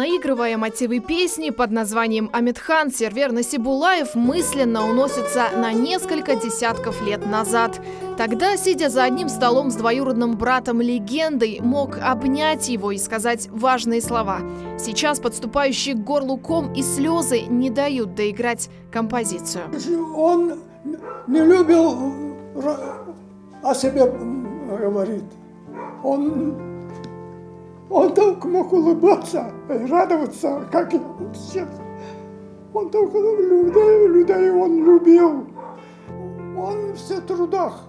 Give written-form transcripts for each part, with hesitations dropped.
наигрывая мотивы песни под названием «Амитхан», Сервер Насибулаев мысленно уносится на несколько десятков лет назад. Тогда, сидя за одним столом с двоюродным братом-легендой, мог обнять его и сказать важные слова. Сейчас подступающие к горлу ком и слезы не дают доиграть композицию. Он не любил о себе говорить. Он только мог улыбаться и радоваться, как все. Он только людей он любил. Он в трудах,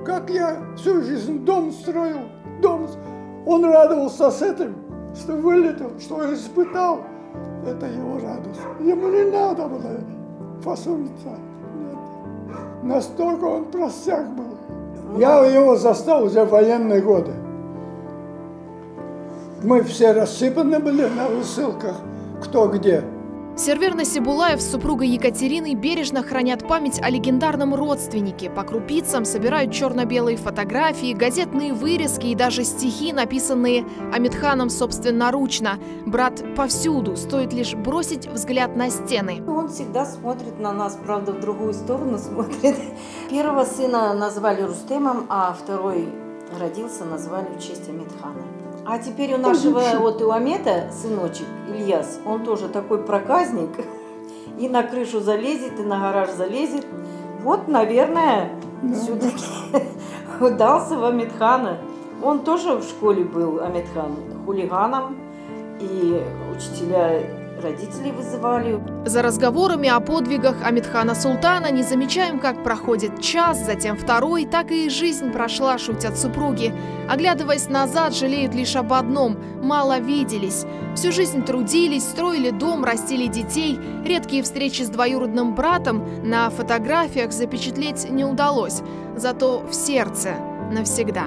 как я всю жизнь дом строил, он радовался с этим, что вылетел, что испытал. Это его радость. Ему не надо было фасониться. Настолько он простяк был. Я его застал уже в военные годы. Мы все рассыпаны были на высылках, кто где. Сервер Насибулаев с супругой Екатериной бережно хранят память о легендарном родственнике. По крупицам собирают черно-белые фотографии, газетные вырезки и даже стихи, написанные Амитханом собственноручно. Брат повсюду, стоит лишь бросить взгляд на стены. Он всегда смотрит на нас, правда, в другую сторону смотрит. Первого сына назвали Рустемом, а второй родился, назвали в честь Амитхана. А теперь у нашего у Амета сыночек Ильяс, он тоже такой проказник, и на крышу залезет, и на гараж залезет. Вот, наверное, все-таки удался в Амитхана. Он тоже в школе был, Амитхан, хулиганом, и учителя родителей вызывали. За разговорами о подвигах Амитхана Султана не замечаем, как проходит час, затем второй, так и жизнь прошла, шутят супруги. Оглядываясь назад, жалеют лишь об одном – мало виделись. Всю жизнь трудились, строили дом, растили детей. Редкие встречи с двоюродным братом на фотографиях запечатлеть не удалось, зато в сердце навсегда.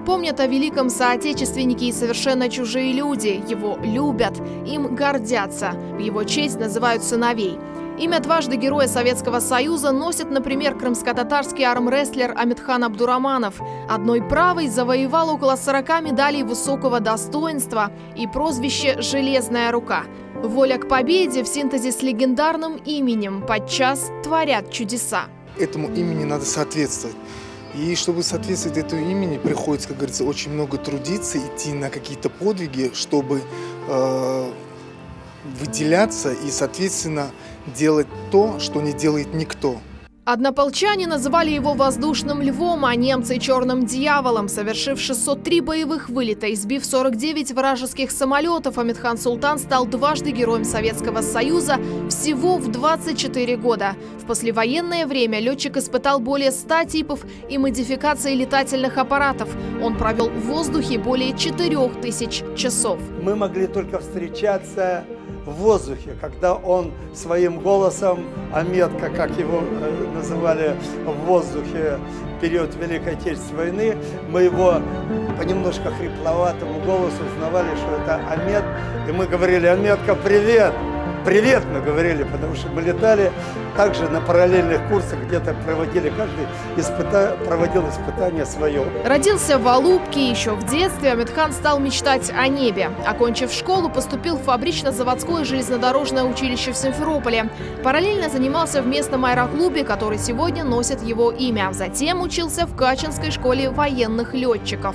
Помнят о великом соотечественнике и совершенно чужие люди. Его любят, им гордятся. В его честь называют сыновей. Имя дважды Героя Советского Союза носит, например, крымско-татарский армрестлер Амитхан Абдураманов. Одной правой завоевал около 40 медалей высокого достоинства и прозвище «Железная рука». Воля к победе в синтезе с легендарным именем подчас творят чудеса. Этому имени надо соответствовать. И чтобы соответствовать этому имени, приходится, как говорится, очень много трудиться, идти на какие-то подвиги, чтобы выделяться и, соответственно, делать то, что не делает никто. Однополчане называли его воздушным львом, а немцы – черным дьяволом. Совершив 603 боевых вылета и сбив 49 вражеских самолетов, Амитхан Султан стал дважды Героем Советского Союза всего в 24 года. В послевоенное время летчик испытал более 100 типов и модификаций летательных аппаратов. Он провел в воздухе более 4000 часов. Мы могли только встречаться в воздухе, когда он своим голосом, Аметка, как его называли в воздухе в период Великой Отечественной войны, мы его по немножко хрипловатому голосу узнавали, что это Амет, и мы говорили: Аметка, привет! Привет, мы говорили, потому что мы летали также на параллельных курсах, где-то проводили, каждый проводил испытание свое. Родился в Алупке. Еще в детстве Амитхан стал мечтать о небе. Окончив школу, поступил в фабрично-заводское железнодорожное училище в Симферополе. Параллельно занимался в местном аэроклубе, который сегодня носит его имя. Затем учился в Качинской школе военных летчиков.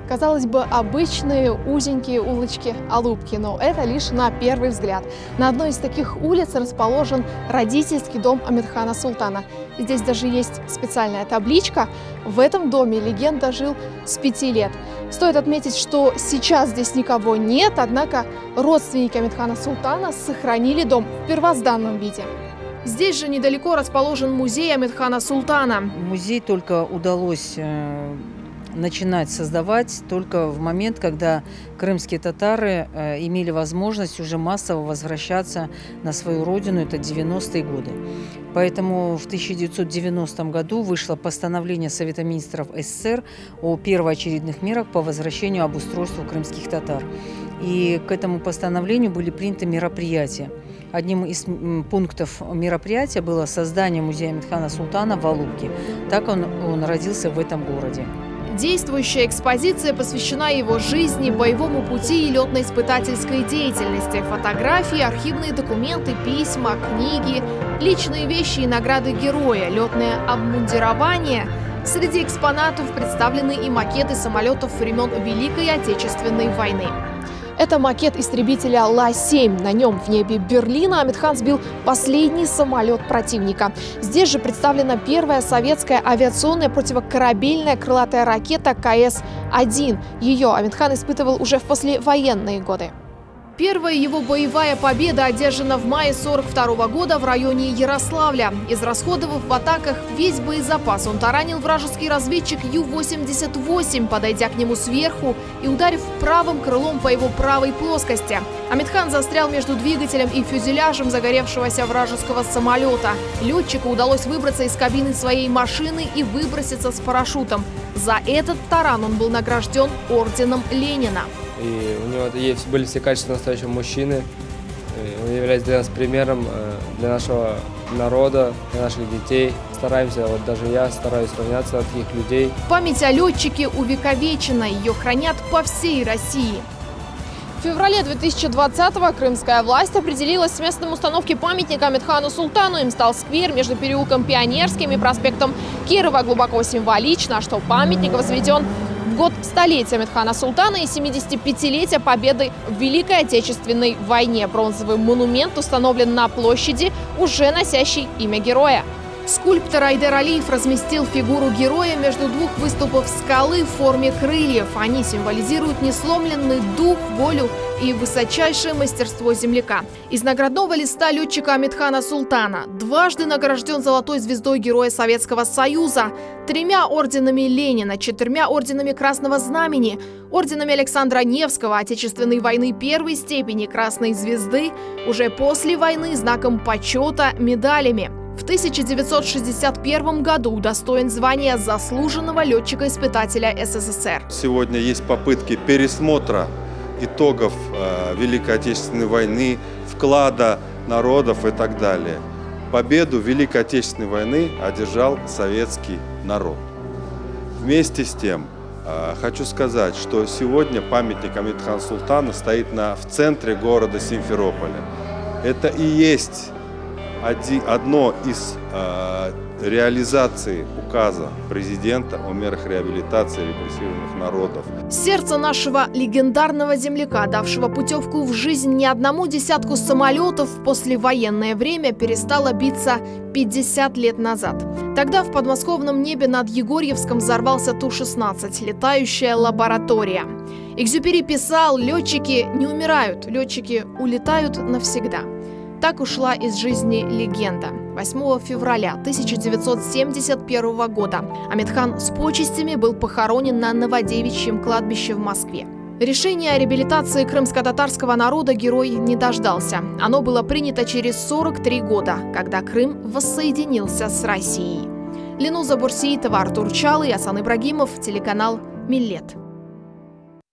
Казалось бы, обычные узенькие улочки Алупки, но это лишь на первый взгляд. На одной из таких улиц расположен родительский дом Амитхана Султана. Здесь даже есть специальная табличка. В этом доме легенда жил с 5 лет. Стоит отметить, что сейчас здесь никого нет, однако родственники Амитхана Султана сохранили дом в первозданном виде. Здесь же недалеко расположен музей Амитхана Султана. Музей только удалось начинать создавать только в момент, когда крымские татары имели возможность уже массово возвращаться на свою родину, это 90-е годы. Поэтому в 1990 году вышло постановление Совета министров СССР о первоочередных мерах по возвращению и обустройству крымских татар. И к этому постановлению были приняты мероприятия. Одним из пунктов мероприятия было создание музея Амитхана Султана в Алупке. Так он родился в этом городе. Действующая экспозиция посвящена его жизни, боевому пути и летно-испытательской деятельности. Фотографии, архивные документы, письма, книги, личные вещи и награды героя, летное обмундирование. Среди экспонатов представлены и макеты самолетов времен Великой Отечественной войны. Это макет истребителя Ла-7. На нем в небе Берлина Амитхан сбил последний самолет противника. Здесь же представлена первая советская авиационная противокорабельная крылатая ракета КС-1. Ее Амитхан испытывал уже в послевоенные годы. Первая его боевая победа одержана в мае 1942 года в районе Ярославля. Израсходовав в атаках весь боезапас, он таранил вражеский разведчик Ю-88, подойдя к нему сверху и ударив правым крылом по его правой плоскости. Амитхан застрял между двигателем и фюзеляжем загоревшегося вражеского самолета. Летчику удалось выбраться из кабины своей машины и выброситься с парашютом. За этот таран он был награжден орденом Ленина. И у него были все качества настоящего мужчины. Он является для нас примером, для нашего народа, для наших детей. Стараемся, вот даже я стараюсь равняться от таких людей. Память о летчике увековечена, ее хранят по всей России. В феврале 2020-го крымская власть определилась с местом установки памятника Амитхану Султану. Им стал сквер между переулком Пионерским и проспектом Кирова. Глубоко символично, что памятник возведен в год столетия Амитхана Султана и 75-летия победы в Великой Отечественной войне. Бронзовый монумент установлен на площади, уже носящей имя героя. Скульптор Айдер Алиев разместил фигуру героя между двух выступов скалы в форме крыльев. Они символизируют несломленный дух, волю и высочайшее мастерство земляка. Из наградного листа летчика Амитхана Султана дважды награжден золотой звездой Героя Советского Союза, 3 орденами Ленина, 4 орденами Красного Знамени, орденами Александра Невского, Отечественной войны первой степени, Красной Звезды, уже после войны знаком почета, медалями. В 1961 году удостоен звания заслуженного летчика-испытателя СССР. Сегодня есть попытки пересмотра итогов Великой Отечественной войны, вклада народов и так далее. Победу Великой Отечественной войны одержал советский народ. Вместе с тем, хочу сказать, что сегодня памятник Амитхану Султану стоит в центре города Симферополя. Это и есть одно из реализаций указа президента о мерах реабилитации репрессированных народов. Сердце нашего легендарного земляка, давшего путевку в жизнь не одному десятку самолетов, в послевоенное время перестало биться 50 лет назад. Тогда в подмосковном небе над Егорьевском взорвался Ту-16, летающая лаборатория. Экзюпери писал: летчики не умирают, летчики улетают навсегда. Так ушла из жизни легенда. 8 февраля 1971 года Амитхан с почестями был похоронен на Новодевичьем кладбище в Москве. Решения о реабилитации крымско-татарского народа герой не дождался. Оно было принято через 43 года, когда Крым воссоединился с Россией. Ленуза Бурсиитова, Артур Чалый, Асан Ибрагимов, телеканал Миллет.